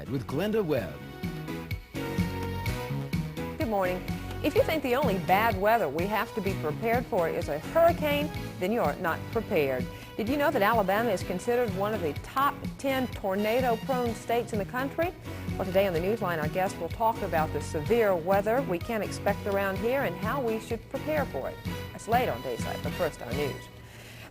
With Glenda Web. Good morning. If you think the only bad weather we have to be prepared for is a hurricane, then you're not prepared. Did you know that Alabama is considered one of the top 10 tornado-prone states in the country? Well, today on the Newsline, our guest will talk about the severe weather we can expect around here and how we should prepare for it. That's later on Dayside, but first our news.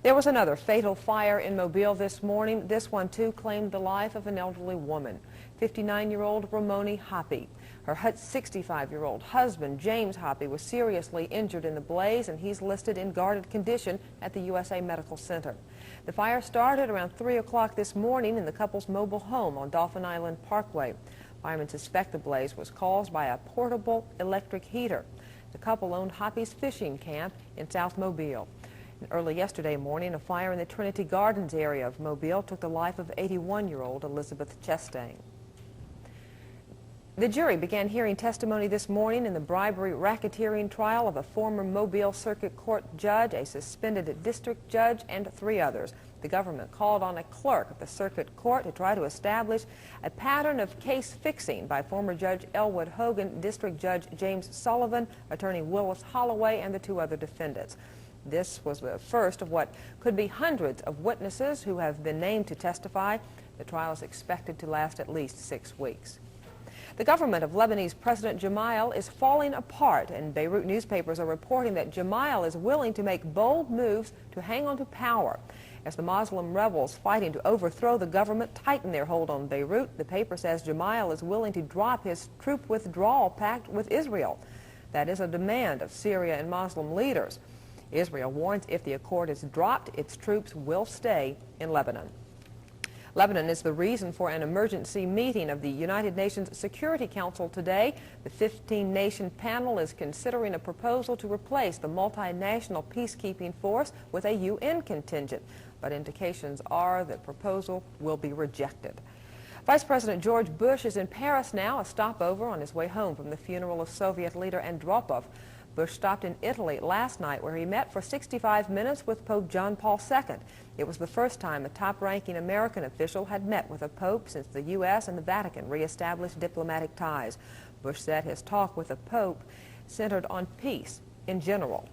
There was another fatal fire in Mobile this morning. This one, too, claimed the life of an elderly woman, 59-year-old Ramoni Hoppy. Her 65-year-old husband, James Hoppy, was seriously injured in the blaze, and he's listed in guarded condition at the USA Medical Center. The fire started around 3 o'clock this morning in the couple's mobile home on Dolphin Island Parkway. Firemen suspect the blaze was caused by a portable electric heater. The couple owned Hoppy's fishing camp in South Mobile. Early yesterday morning, a fire in the Trinity Gardens area of Mobile took the life of 81-year-old Elizabeth Chastain. The jury began hearing testimony this morning in the bribery racketeering trial of a former Mobile Circuit Court judge, a suspended district judge, and 3 others. The government called on a clerk of the Circuit Court to try to establish a pattern of case fixing by former Judge Elwood Hogan, District Judge James Sullivan, Attorney Willis Holloway, and the 2 other defendants. This was the first of what could be hundreds of witnesses who have been named to testify. The trial is expected to last at least 6 weeks. The government of Lebanese President Gemayel is falling apart, and Beirut newspapers are reporting that Gemayel is willing to make bold moves to hang on to power. As the Muslim rebels fighting to overthrow the government tighten their hold on Beirut, the paper says Gemayel is willing to drop his troop withdrawal pact with Israel. That is a demand of Syria and Muslim leaders. Israel warns if the accord is dropped, its troops will stay in Lebanon. Lebanon is the reason for an emergency meeting of the United Nations Security Council today. The 15-nation panel is considering a proposal to replace the multinational peacekeeping force with a UN contingent, but indications are the proposal will be rejected. Vice President George Bush is in Paris now, a stopover on his way home from the funeral of Soviet leader Andropov. Bush stopped in Italy last night, where he met for 65 minutes with Pope John Paul II. It was the first time a top-ranking American official had met with a pope since the U.S. and the Vatican reestablished diplomatic ties. Bush said his talk with the pope centered on peace in general.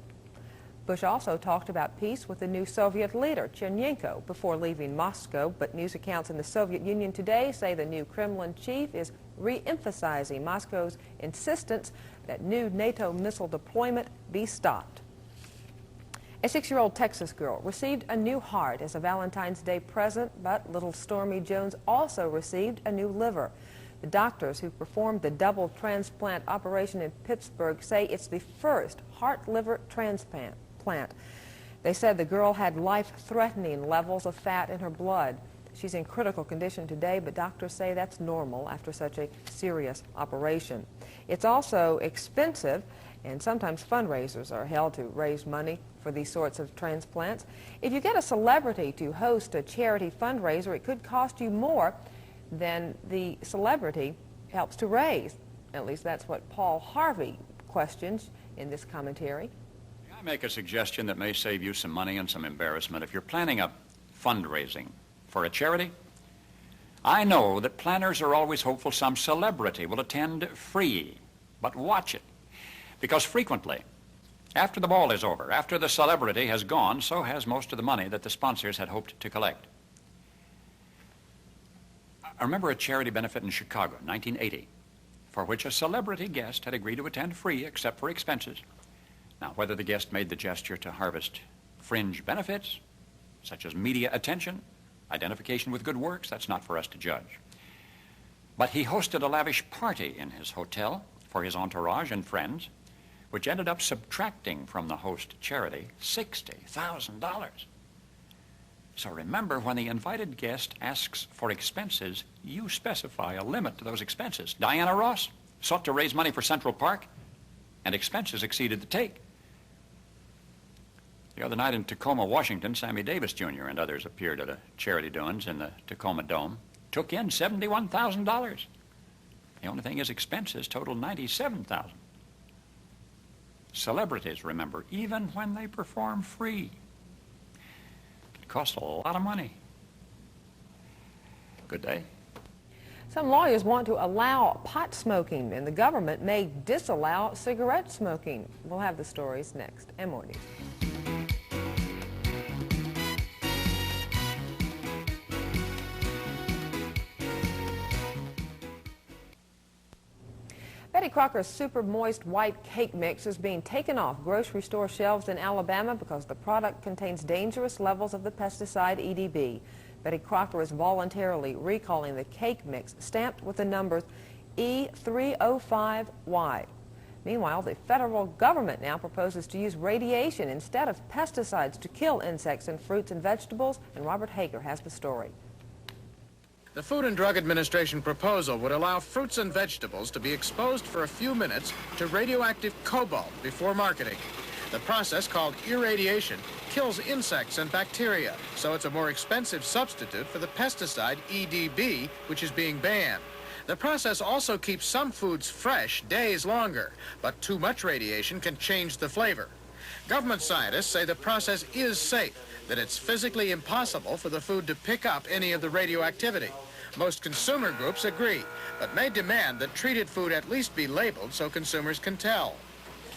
Bush also talked about peace with the new Soviet leader, Chernenko, before leaving Moscow, but news accounts in the Soviet Union today say the new Kremlin chief is re-emphasizing Moscow's insistence that new NATO missile deployment be stopped. A 6-year-old Texas girl received a new heart as a Valentine's Day present, but little Stormy Jones also received a new liver. The doctors who performed the double transplant operation in Pittsburgh say it's the first heart-liver transplant. They said the girl had life-threatening levels of fat in her blood. She's in critical condition today, but doctors say that's normal after such a serious operation. It's also expensive, and sometimes fundraisers are held to raise money for these sorts of transplants. If you get a celebrity to host a charity fundraiser, it could cost you more than the celebrity helps to raise. At least that's what Paul Harvey questions in this commentary. I make a suggestion that may save you some money and some embarrassment. If you're planning a fundraising for a charity, I know that planners are always hopeful some celebrity will attend free, but watch it, because frequently, after the ball is over, after the celebrity has gone, so has most of the money that the sponsors had hoped to collect. I remember a charity benefit in Chicago in 1980, for which a celebrity guest had agreed to attend free except for expenses. Now, whether the guest made the gesture to harvest fringe benefits, such as media attention, identification with good works, that's not for us to judge. But he hosted a lavish party in his hotel for his entourage and friends, which ended up subtracting from the host charity $60,000. So remember, when the invited guest asks for expenses, you specify a limit to those expenses. Diana Ross sought to raise money for Central Park, and expenses exceeded the take. The other night in Tacoma, Washington, Sammy Davis Jr. and others appeared at a charity doings in the Tacoma Dome, took in $71,000. The only thing is expenses totaled $97,000. Celebrities, remember, even when they perform free, it costs a lot of money. Good day. Some lawyers want to allow pot smoking, and the government may disallow cigarette smoking. We'll have the stories next, and more news. Betty Crocker's Super Moist White Cake Mix is being taken off grocery store shelves in Alabama because the product contains dangerous levels of the pesticide EDB. Betty Crocker is voluntarily recalling the cake mix stamped with the numbers E305Y. Meanwhile, the federal government now proposes to use radiation instead of pesticides to kill insects in fruits and vegetables, and Robert Hager has the story. The Food and Drug Administration proposal would allow fruits and vegetables to be exposed for a few minutes to radioactive cobalt before marketing. The process, called irradiation, kills insects and bacteria, so it's a more expensive substitute for the pesticide EDB, which is being banned. The process also keeps some foods fresh days longer, but too much radiation can change the flavor. Government scientists say the process is safe, that it's physically impossible for the food to pick up any of the radioactivity. Most consumer groups agree, but may demand that treated food at least be labeled so consumers can tell.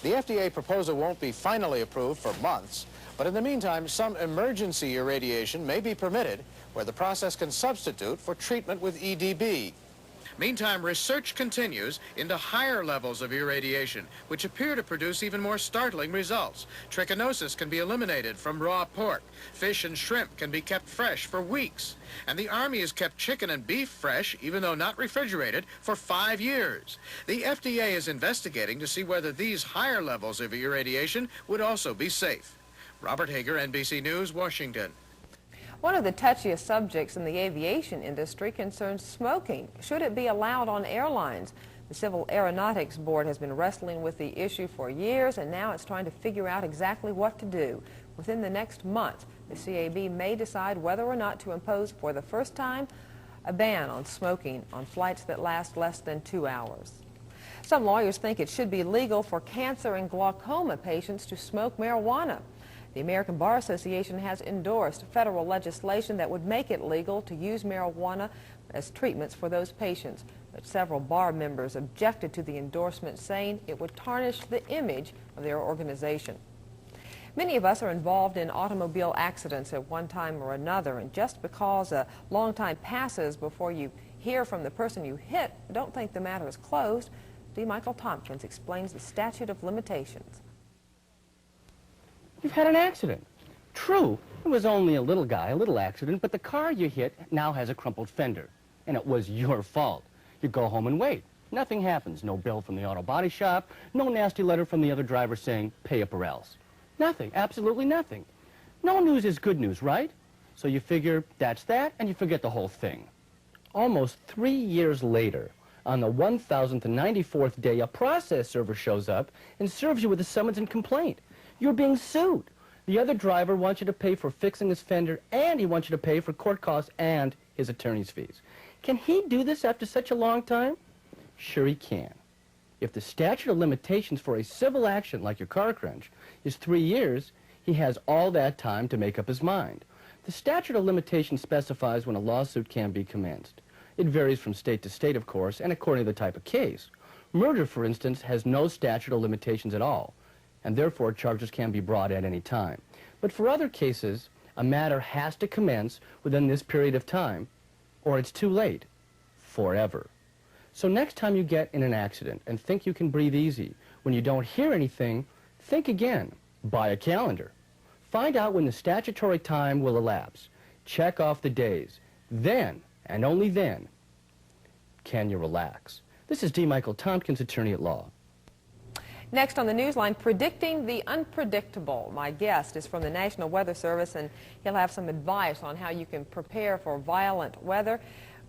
The FDA proposal won't be finally approved for months, but in the meantime, some emergency irradiation may be permitted where the process can substitute for treatment with EDB. Meantime, research continues into higher levels of irradiation, which appear to produce even more startling results. Trichinosis can be eliminated from raw pork. Fish and shrimp can be kept fresh for weeks. And the Army has kept chicken and beef fresh, even though not refrigerated, for 5 years. The FDA is investigating to see whether these higher levels of irradiation would also be safe. Robert Hager, NBC News, Washington. One of the touchiest subjects in the aviation industry concerns smoking. Should it be allowed on airlines? The Civil Aeronautics Board has been wrestling with the issue for years, and now it's trying to figure out exactly what to do. Within the next month, the CAB may decide whether or not to impose, for the first time, a ban on smoking on flights that last less than 2 hours. Some lawyers think it should be legal for cancer and glaucoma patients to smoke marijuana. The American Bar Association has endorsed federal legislation that would make it legal to use marijuana as treatments for those patients. But several bar members objected to the endorsement, saying it would tarnish the image of their organization. Many of us are involved in automobile accidents at one time or another, and just because a long time passes before you hear from the person you hit, don't think the matter is closed. D. Michael Tompkins explains the statute of limitations. You've had an accident. True, it was only a little accident, but the car you hit now has a crumpled fender, and it was your fault. You go home and wait. Nothing happens. No bill from the auto body shop, no nasty letter from the other driver saying, pay up or else. Nothing, absolutely nothing. No news is good news, right? So you figure that's that, and you forget the whole thing. Almost 3 years later, on the 1,094th day, a process server shows up and serves you with a summons and complaint. You're being sued. The other driver wants you to pay for fixing his fender, and he wants you to pay for court costs and his attorney's fees. Can he do this after such a long time? Sure he can. If the statute of limitations for a civil action like your car crunch is 3 years, he has all that time to make up his mind. The statute of limitations specifies when a lawsuit can be commenced. It varies from state to state, of course, and according to the type of case. Murder, for instance, has no statute of limitations at all, and therefore charges can be brought at any time. But for other cases, a matter has to commence within this period of time, or it's too late, forever. So next time you get in an accident and think you can breathe easy, when you don't hear anything, think again. Buy a calendar. Find out when the statutory time will elapse. Check off the days. Then, and only then, can you relax. This is D. Michael Tompkins, attorney at law. Next on the Newsline, predicting the unpredictable. My guest is from the National Weather Service, and he'll have some advice on how you can prepare for violent weather,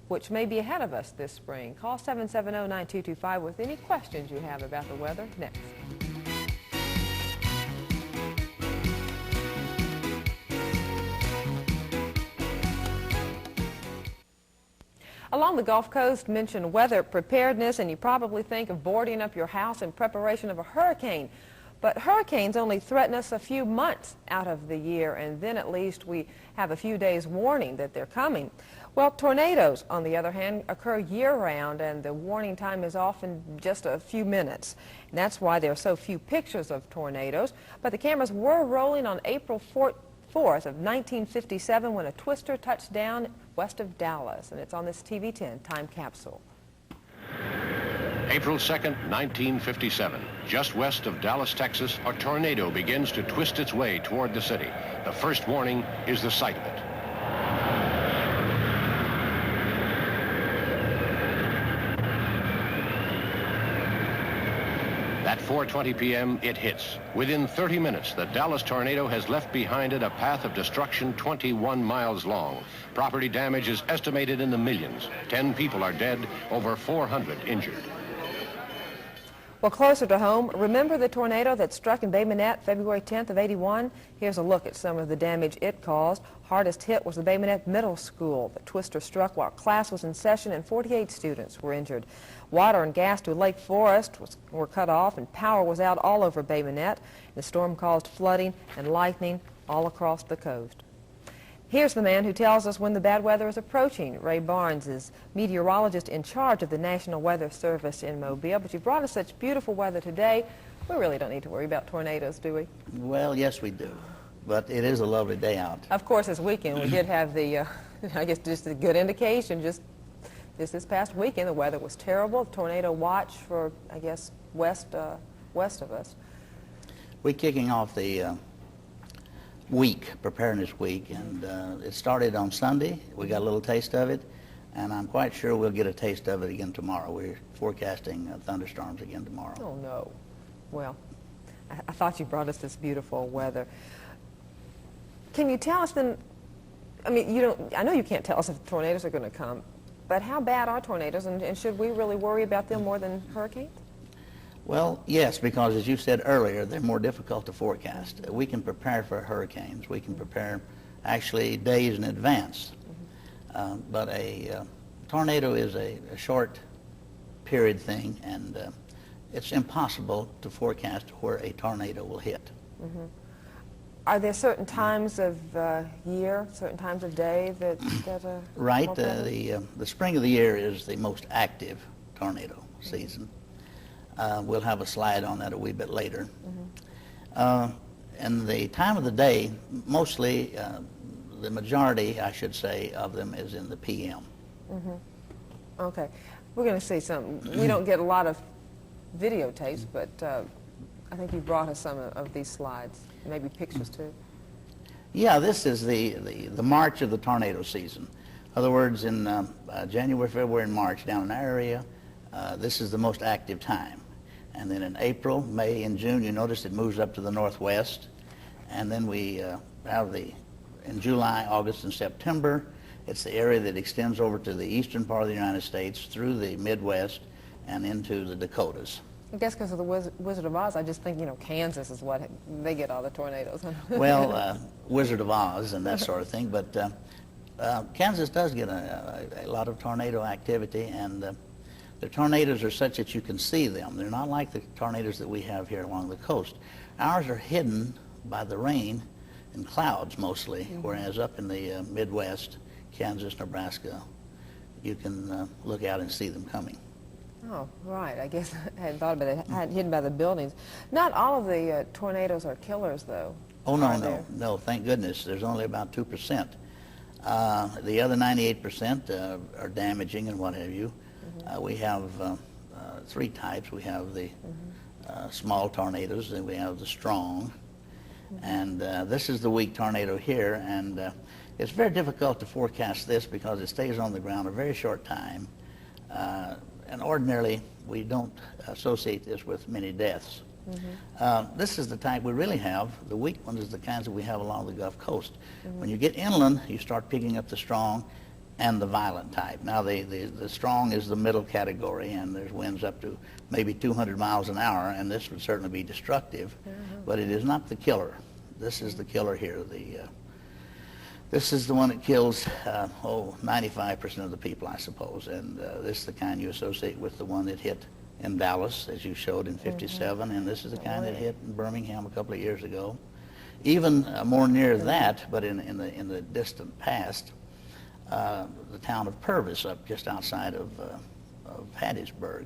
which may be ahead of us this spring. Call 770-9225 with any questions you have about the weather next. Along the Gulf Coast, mention weather preparedness, and you probably think of boarding up your house in preparation of a hurricane. But hurricanes only threaten us a few months out of the year, and then at least we have a few days warning that they're coming. Well, tornadoes, on the other hand, occur year-round, and the warning time is often just a few minutes. And that's why there are so few pictures of tornadoes. But the cameras were rolling on April 4th of 1957 when a twister touched down west of Dallas, and it's on this TV10 time capsule. April 2nd, 1957, just west of Dallas, Texas, a tornado begins to twist its way toward the city. The first warning is the sight of it. At 4:20 p.m., it hits. Within 30 minutes, the Dallas tornado has left behind it a path of destruction 21 miles long. Property damage is estimated in the millions. 10 people are dead, over 400 injured. Well, closer to home, remember the tornado that struck in Bay Minette February 10th of '81? Here's a look at some of the damage it caused. Hardest hit was the Bay Minette Middle School. The twister struck while class was in session and 48 students were injured. Water and gas to Lake Forest were cut off, and power was out all over Bay Minette. The storm caused flooding and lightning all across the coast. Here's the man who tells us when the bad weather is approaching. Ray Barnes is meteorologist in charge of the National Weather Service in Mobile. But you brought us such beautiful weather today. We really don't need to worry about tornadoes, do we? Well, yes, we do. But it is a lovely day out. Of course, this weekend we did have the, I guess, just a good indication. Just this past weekend, the weather was terrible. Tornado watch for, I guess, west of us. We're kicking off the preparedness week, and it started on Sunday. We got a little taste of it, and I'm quite sure we'll get a taste of it again tomorrow. We're forecasting thunderstorms again tomorrow. Oh, no. Well, I thought you brought us this beautiful weather. Can you tell us then, I mean, I know you can't tell us if tornadoes are going to come, but how bad are tornadoes, and should we really worry about them more than hurricanes? Well, yes, because as you said earlier, they're more difficult to forecast. We can prepare for hurricanes. We can prepare actually days in advance. But a tornado is a short period thing, and it's impossible to forecast where a tornado will hit. Are there certain times of year, certain times of day that are Right. more prevalent? The spring of the year is the most active tornado season. We'll have a slide on that a wee bit later. And the time of the day, mostly, the majority, I should say, of them is in the PM. Okay. We're going to see some. We don't get a lot of videotapes, but I think you brought us some of these slides, maybe pictures too. Yeah, this is the March of the tornado season. In other words, in January, February, and March, down in our area, this is the most active time. And then in April, May, and June, you notice it moves up to the northwest. And then we have in July, August, and September, it's the area that extends over to the eastern part of the United States, through the Midwest, and into the Dakotas. I guess because of the Wizard of Oz, I just think, Kansas is what they get all the tornadoes. Well, Wizard of Oz and that sort of thing, but Kansas does get a lot of tornado activity, and the tornadoes are such that you can see them. They're not like the tornadoes that we have here along the coast. Ours are hidden by the rain and clouds mostly, whereas up in the Midwest, Kansas, Nebraska, you can look out and see them coming. Oh, right. I guess I hadn't thought about it. Hidden by the buildings. Not all of the tornadoes are killers, though. Oh, no, thank goodness. There's only about 2%. The other 98% are damaging and what have you. We have three types. We have the small tornadoes, and we have the strong. And this is the weak tornado here, and it's very difficult to forecast this because it stays on the ground a very short time. And ordinarily, we don't associate this with many deaths. This is the type we really have. The weak one is the kinds that we have along the Gulf Coast. When you get inland, you start picking up the strong and the violent type. Now, the strong is the middle category, and there's winds up to maybe 200 miles an hour, and this would certainly be destructive, but it is not the killer. This is the killer here. This is the one that kills, 95% of the people, I suppose, and this is the kind you associate with the one that hit in Dallas, as you showed in '57, and this is the kind that hit in Birmingham a couple of years ago. Even more near that, but in the distant past, the town of Purvis, up just outside of Hattiesburg,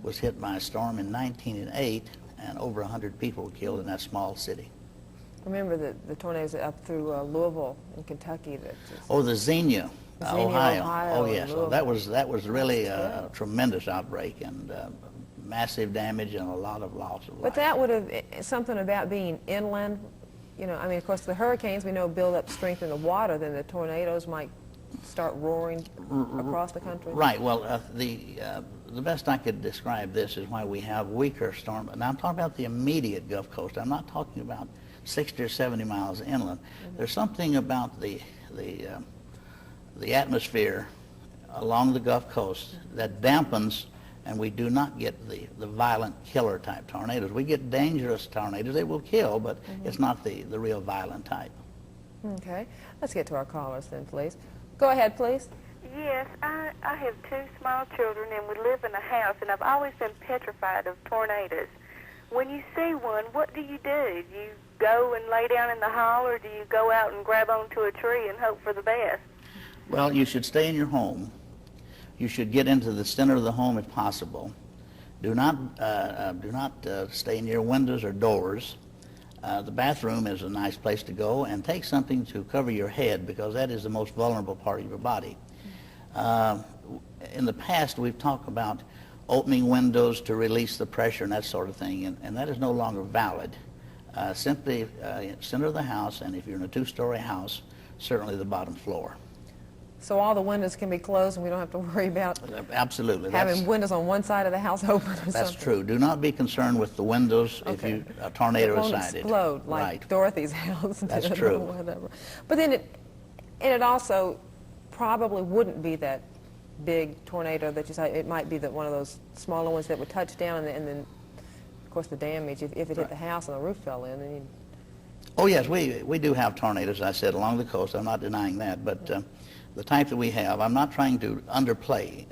was hit by a storm in 1908, and over 100 people were killed in that small city. Remember the tornadoes up through Louisville in Kentucky. The Xenia, Ohio. Oh yes, Louisville. that was really a tremendous outbreak, and massive damage and a lot of loss of life. But that would have something about being inland. You know, I mean, of course, the hurricanes we know build up strength in the water. Then the tornadoes might start roaring across the country. Right. Well, the best I could describe this is why we have weaker storm. Now I'm talking about the immediate Gulf Coast. I'm not talking about 60 or 70 miles inland. There's something about the atmosphere along the Gulf Coast that dampens, and we do not get the violent killer type tornadoes. We get dangerous tornadoes. They will kill, but it's not the real violent type. Okay. Let's get to our callers then, please. Go ahead, please. Yes, I have two small children, and we live in a house, and I've always been petrified of tornadoes. When you see one, what do you do? Do you go and lay down in the hall, or do you go out and grab onto a tree and hope for the best? Well, you should stay in your home. You should get into the center of the home if possible. Do not stay near windows or doors. The bathroom is a nice place to go, and take something to cover your head, because that is the most vulnerable part of your body. In the past, we've talked about opening windows to release the pressure and that sort of thing, and that is no longer valid. Simply center of the house, and if you're in a two-story house, certainly the bottom floor. So all the windows can be closed, and we don't have to worry about Absolutely. having windows on one side of the house open or something. That's true. Do not be concerned with the windows if a tornado is sighted. It won't explode like Right. Dorothy's house. That's did true. Or whatever. But then it also probably wouldn't be that big tornado that you saw. It might be one of those smaller ones that would touch down, and then, of course, the damage, if it hit the house and the roof fell in, then Oh, yes, we do have tornadoes, I said, along the coast. I'm not denying that. But the type that we have, I'm not trying to underplay,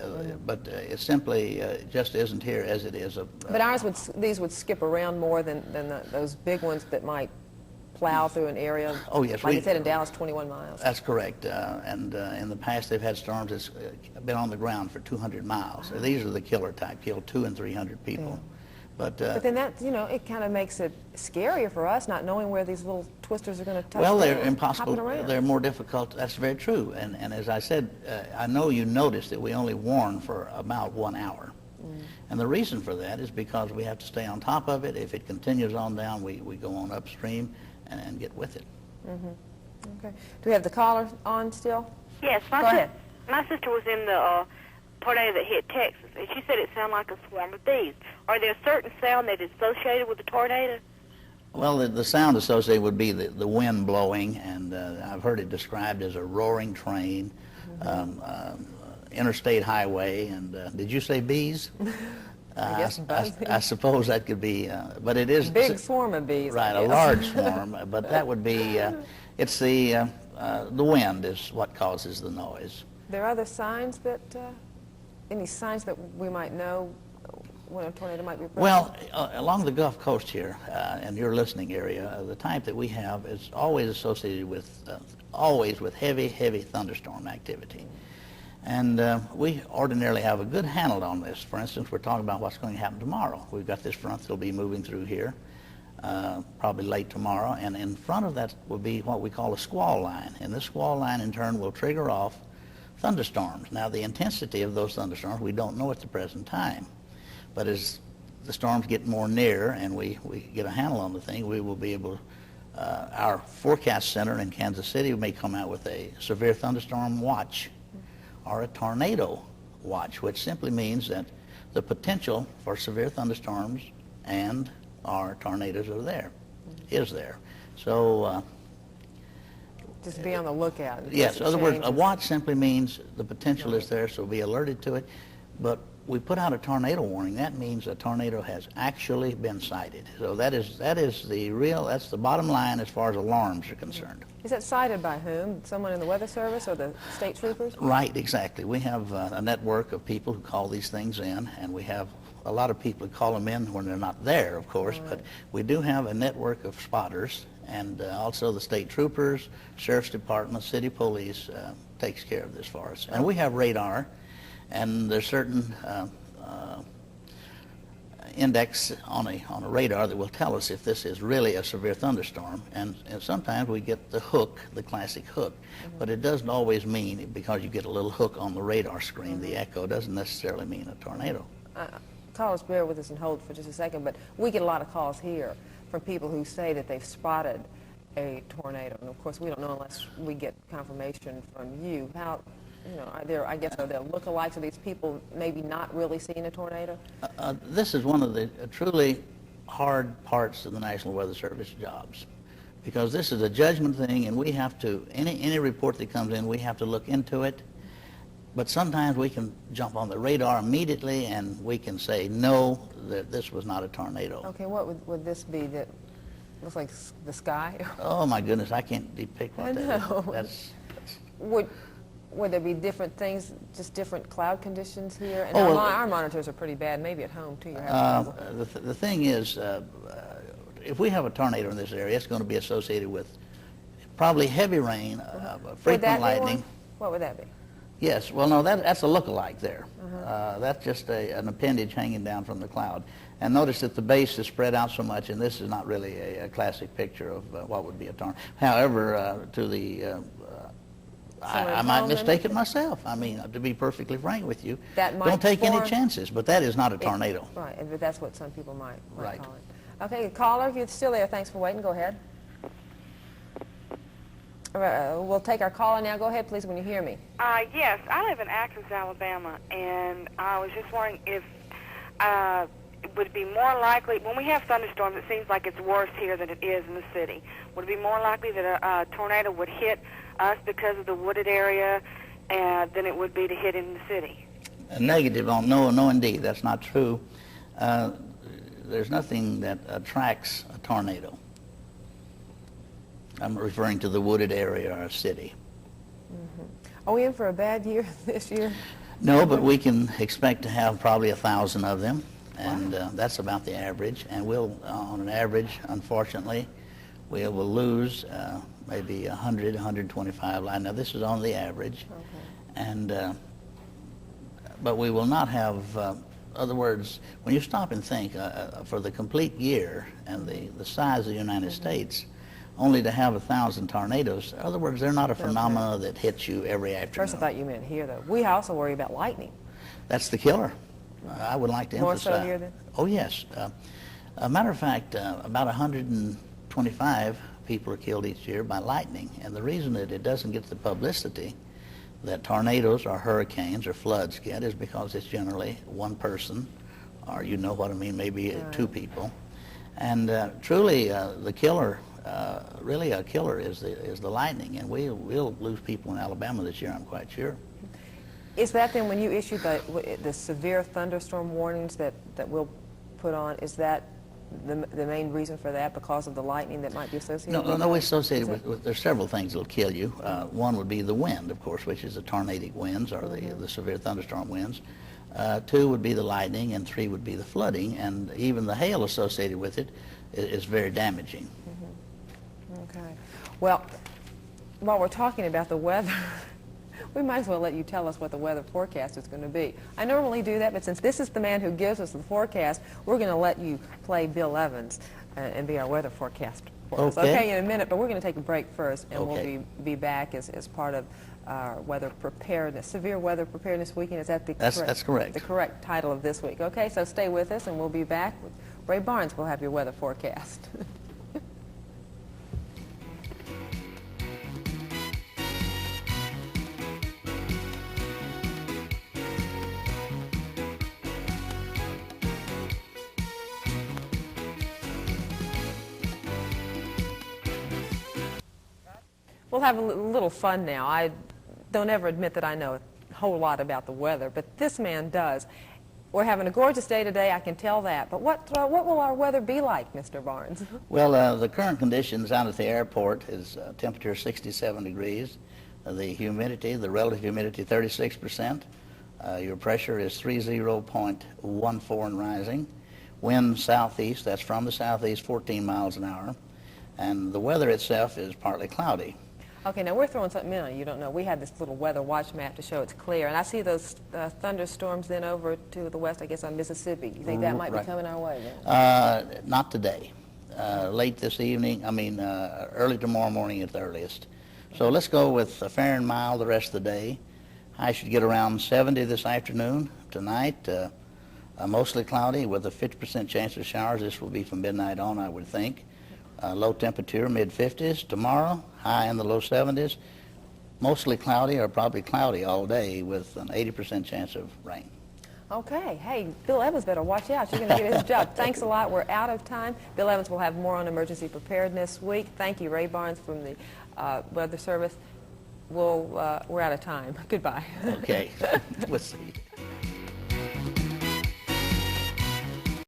but it simply just isn't here as it is. But these would skip around more than those big ones that might plow through an area. Oh, yes. Like you said in Dallas, 21 miles. That's correct. And in the past, they've had storms that's been on the ground for 200 miles. These are the killer type, killed 200 and 300 people. But then that, it kind of makes it scarier for us, not knowing where these little twisters are going to touch. Well, they're down, impossible. hopping around. They're more difficult. That's very true. And as I said, I know you noticed that we only warn for about 1 hour. And the reason for that is because we have to stay on top of it. If it continues on down, we go on upstream and get with it. Okay. Do we have the caller on still? Yes, Go ahead. my sister was in the tornado that hit Texas, and she said it sounded like a swarm of bees. Are there a certain sound that is associated with the tornado? Well, the sound associated would be the wind blowing, and I've heard it described as a roaring train, interstate highway, and did you say bees? I guess buzzing. I suppose that could be, but it is... Big swarm of bees. Right, I a guess. large swarm, but that would be, it's the wind is what causes the noise. There are other signs that, any signs that we might know when a tornado might be approaching? Well, along the Gulf Coast here, in your listening area, the type that we have is always associated with, heavy, heavy thunderstorm activity. And we ordinarily have a good handle on this. For instance, we're talking about what's going to happen tomorrow. We've got this front that'll be moving through here, probably late tomorrow, and in front of that will be what we call a squall line. And this squall line, in turn, will trigger off thunderstorms. Now, the intensity of those thunderstorms we don't know at the present time. But as the storms get more near and we get a handle on the thing, we will be able to, our forecast center in Kansas City may come out with a severe thunderstorm watch or a tornado watch, which simply means that the potential for severe thunderstorms and our tornadoes is there. So just be on the lookout. yes, in other words, a watch simply means the potential is there, so be alerted to it. But we put out a tornado warning, that means a tornado has actually been sighted. So that's the bottom line as far as alarms are concerned. Is that cited by whom? Someone in the Weather Service or the state troopers? Right, exactly. We have a network of people who call these things in, and we have a lot of people who call them in when they're not there, of course, but we do have a network of spotters, and also the state troopers, sheriff's department, city police takes care of this for us. And we have radar, and there's certain index on a radar that will tell us if this is really a severe thunderstorm, and sometimes we get the hook, the classic hook, but it doesn't always mean, because you get a little hook on the radar screen, the echo doesn't necessarily mean a tornado. Callers, bear with us and hold for just a second, but we get a lot of calls here from people who say that they've spotted a tornado, and of course we don't know unless we get confirmation from you. How, are there lookalikes of these people maybe not really seeing a tornado? This is one of the truly hard parts of the National Weather Service jobs, because this is a judgment thing, and we have to, any report that comes in, we have to look into it. But sometimes we can jump on the radar immediately, and we can say, no, that this was not a tornado. Okay, what would this be that looks like the sky? Oh, my goodness, I can't depict what that is. Would there be different things, just different cloud conditions here? And our monitors are pretty bad. Maybe at home, too, you're having trouble. The thing is, if we have a tornado in this area, it's going to be associated with probably heavy rain, frequent lightning. What would that be? Yes, well, no, that's a look-alike there. That's just an appendage hanging down from the cloud. And notice that the base is spread out so much, and this is not really a classic picture of what would be a tornado. However, I might mistake it myself. I mean, to be perfectly frank with you, don't take any chances, but that is not a tornado. Right, but that's what some people might Right. call it. Okay, caller, if you're still there, thanks for waiting. Go ahead. We'll take our caller now. Go ahead, please, when you hear me. Yes, I live in Athens, Alabama, and I was just wondering if it would be more likely, when we have thunderstorms, it seems like it's worse here than it is in the city. Would it be more likely that a tornado would hit us because of the wooded area than it would be to hit in the city? Negative on no, indeed. That's not true. There's nothing that attracts a tornado. I'm referring to the wooded area or city. Are we in for a bad year this year? No, but we can expect to have probably 1,000 of them, and that's about the average. And we'll, on an average, unfortunately, we will lose maybe 100, 125 live. Now, this is on the average, and but we will not have. Other words, when you stop and think, for the complete year and the size of the United States, only to have 1,000 tornadoes. In other words, they're not a phenomenon that hits you every afternoon. First, I thought you meant here, though. We also worry about lightning. That's the killer. I would like to emphasize. More so here then? Oh, yes. A matter of fact, about 125 people are killed each year by lightning, and the reason that it doesn't get the publicity that tornadoes or hurricanes or floods get is because it's generally one person, or you know what I mean, maybe two people. And truly, the killer, really a killer is the lightning, and we'll lose people in Alabama this year, I'm quite sure. Is that then when you issue the severe thunderstorm warnings that we'll put on, is that the main reason for that, because of the lightning that might be associated with it? No, it's associated with, there's several things that'll kill you. One would be the wind, of course, which is the tornadic winds or the severe thunderstorm winds. Two would be the lightning, and three would be the flooding, and even the hail associated with it is very damaging. Okay. Well, while we're talking about the weather, we might as well let you tell us what the weather forecast is going to be. I normally do that, but since this is the man who gives us the forecast, we're going to let you play Bill Evans and be our weather forecast for us. Okay, in a minute, but we're going to take a break first, and we'll be back as part of our weather preparedness, severe weather preparedness weekend. Is that that's correct? The correct title of this week. Okay, so stay with us, and we'll be back with Ray Barnes. We'll have your weather forecast. We'll have a little fun now. I don't ever admit that I know a whole lot about the weather, but this man does. We're having a gorgeous day today, I can tell that. But what will our weather be like, Mr. Barnes? Well, the current conditions out at the airport is temperature 67 degrees. The humidity, the relative humidity, 36%. Your pressure is 30.14 and rising. Wind southeast, that's from the southeast, 14 miles an hour. And the weather itself is partly cloudy. Okay, now we're throwing something in on you don't know. We had this little weather watch map to show it's clear, and I see those thunderstorms then over to the west, I guess, on Mississippi. You think that might be coming our way then? Not today. Late this evening, early tomorrow morning at the earliest. So let's go with fair and mild the rest of the day. I should get around 70 this afternoon. Tonight, mostly cloudy with a 50% chance of showers. This will be from midnight on, I would think. Low temperature, mid-50s. Tomorrow, high in the low 70s. Mostly cloudy or probably cloudy all day with an 80% chance of rain. Okay. Hey, Bill Evans better watch out. You're going to get his job. Thanks a lot. We're out of time. Bill Evans will have more on emergency preparedness week. Thank you, Ray Barnes from the Weather Service. We're out of time. Goodbye. Okay. We'll see.